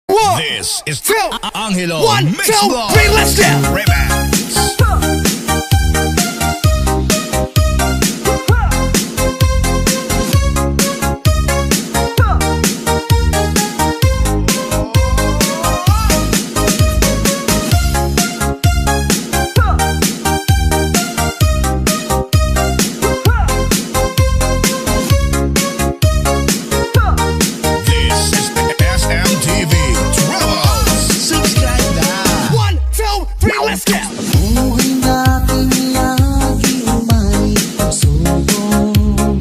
This is Angelo. One, Mix two, Bar. three, let's go. Remix. This is SMTV Travels. Subscribe now. One, two, three, let's go. Buhay natin lagi may pagsubok.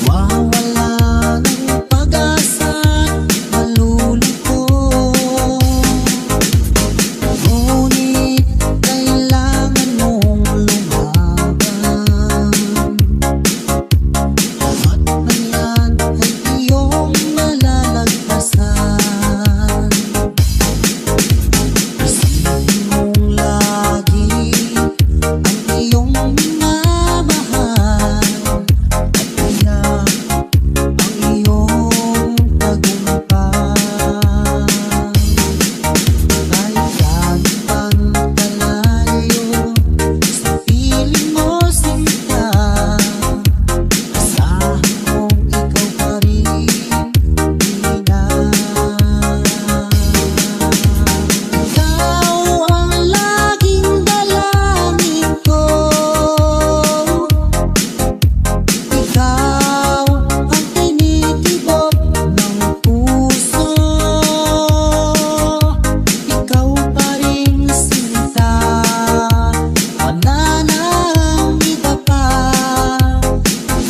Nawawala ng pag-asa, malulungkot. Ngunit kailangan mong lumaban. Lahat na yan ay iyong malalagpasan. Isipin mong lagi ang iyong minamahal at tiyak ang iyong tagumpay. Kahit gaano pang kalayo sa piling mo sinta, asahan mong ikaw pa rin, Ina. Ikaw ang laging dalangin ko. Ikaw ang tinitibok ng puso. Ikaw pa rin sinta, wala nang iba pa.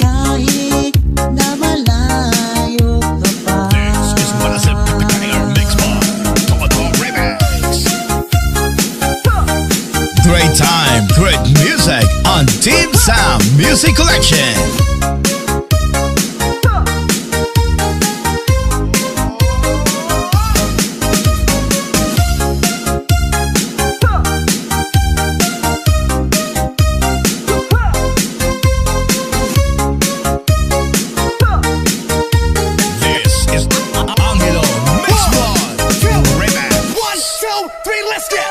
Kahit na malayo ka pa. This is Massive Banger Mix Bar. Total Remix. Great time, great music on Team Sam Music Collection. This is Angelo Mix Bar. Remix. One, two, three, let's go.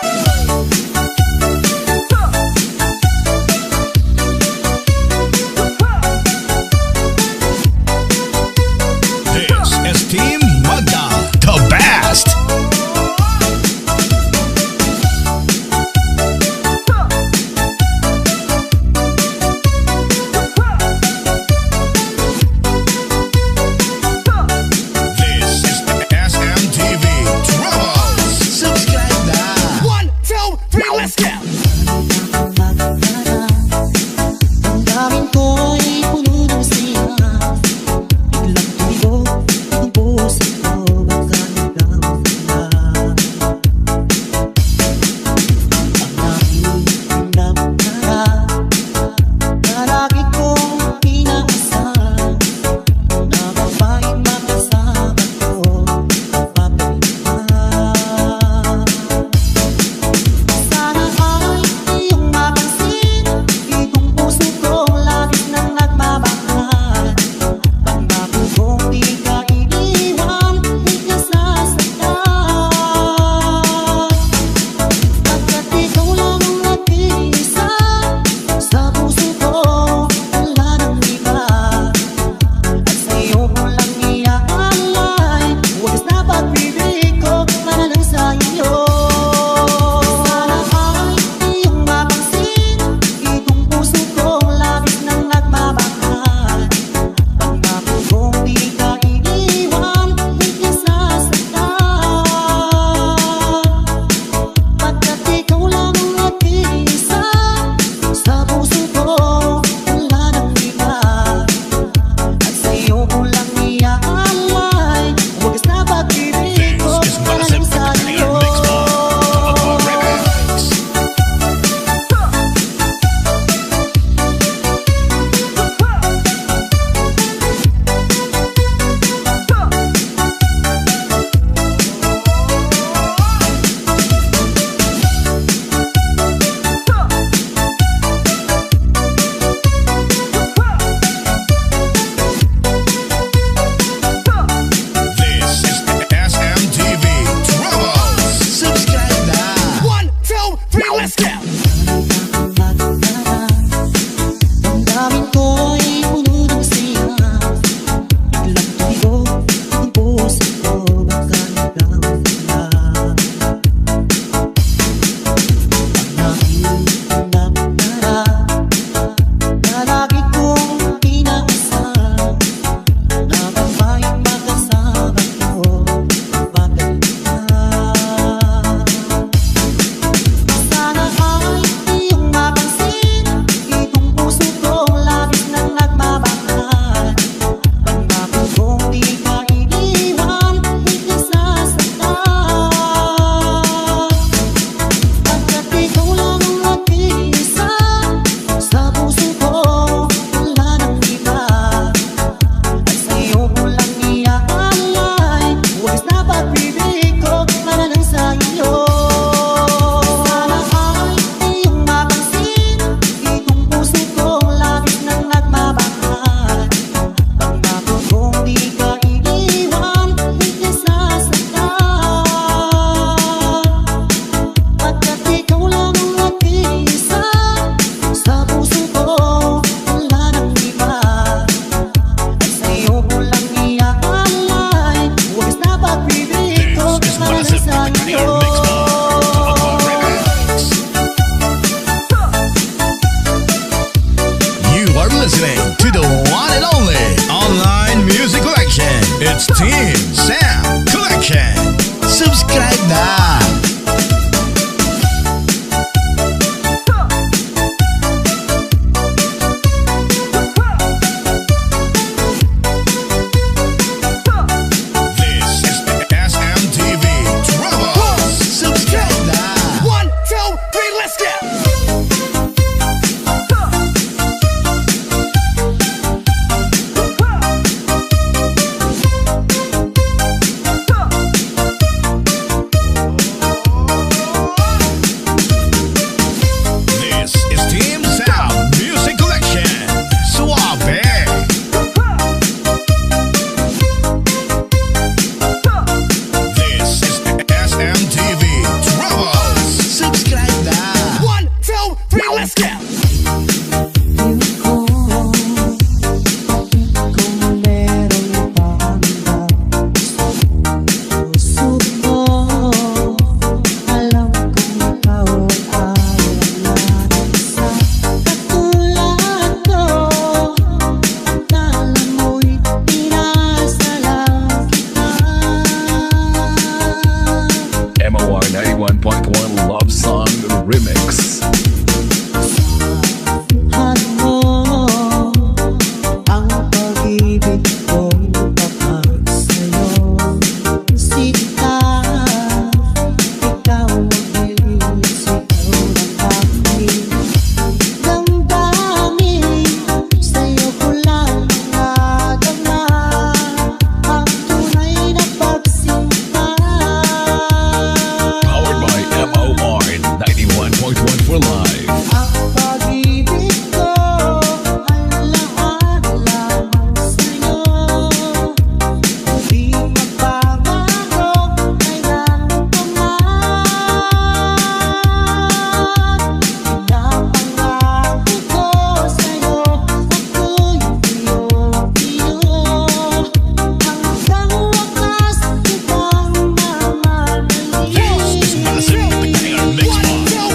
91.1 Love Song Remix. Mo ang pag-ibig kong tapat sa'yo. Sita, ikaw ang sigaw ng aking damdamin. Sa'yo ko lang nadama ang tunay na pagsinta. Powered by MOR 91.1 for live. Ang pag-ibig ko ay lahat lamang sa'yo. Di magbabago kailanman. Pinapangako ko sa'yo, ako'y iyong-iyo. Hanggang wakas kitang mamahalin. This is massive with the banger mix bar.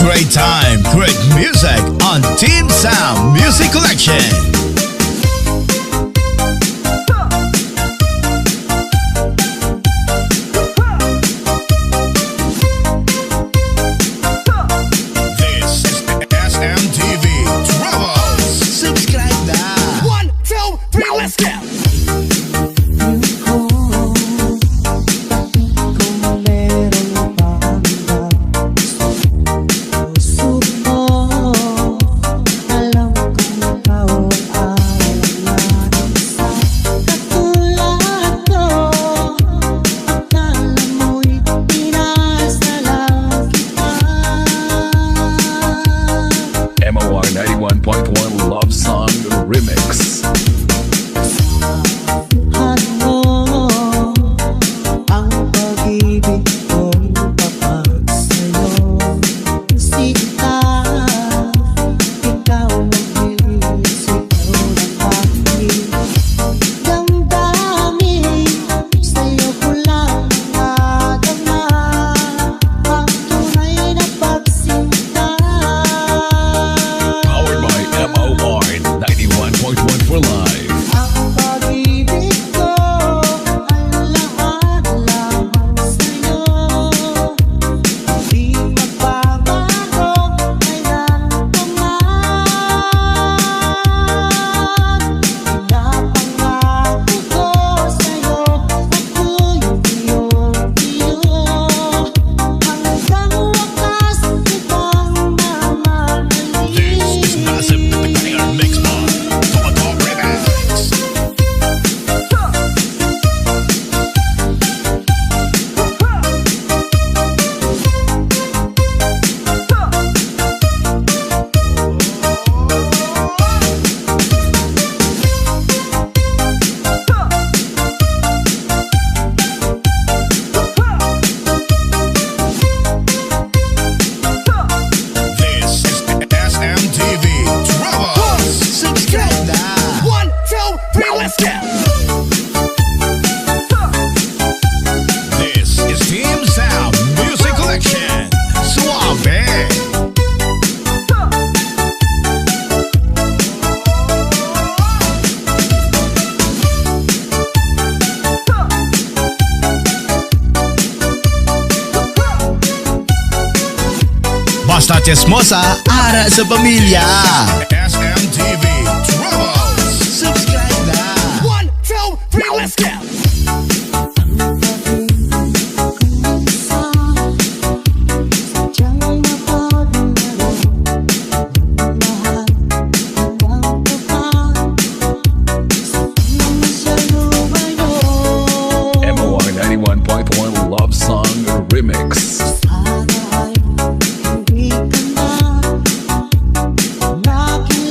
Great time, great music on Team Sound Music Collection. This is SMTV Travels. Subscribe now. 1, 2, 3, let's go. MOR 91.1 Love Song Remix. Ang pag-ibig kong tapat sa'yo. Sita, ikaw ang sigaw ng aking damdamin. Sa'yo ko lang nadama ang tunay na pagsinta. Powered by MOR 91.1 for live. Ang pag-ibig ko ay lahat lamang sa'yo. Di magbabago kailanman. Pinapangako ko sa'yo, ako'y iyong-iyo. Hanggang wakas kitang mamahalin. This is massive with the banger mix bar. Talk Remix. This is SMTV Travels. Subscribe now. 1, 2, 3, let's go. This is Team Sound Music Collection. Suave. Basta Chismosa, ara sa pamilya. SMTV Travels. Subscribe na. 1, 2, 3, let's go. MOR 91.1 Love Song Remix. Sana ay hindi ka na lagi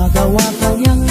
magawa kanyang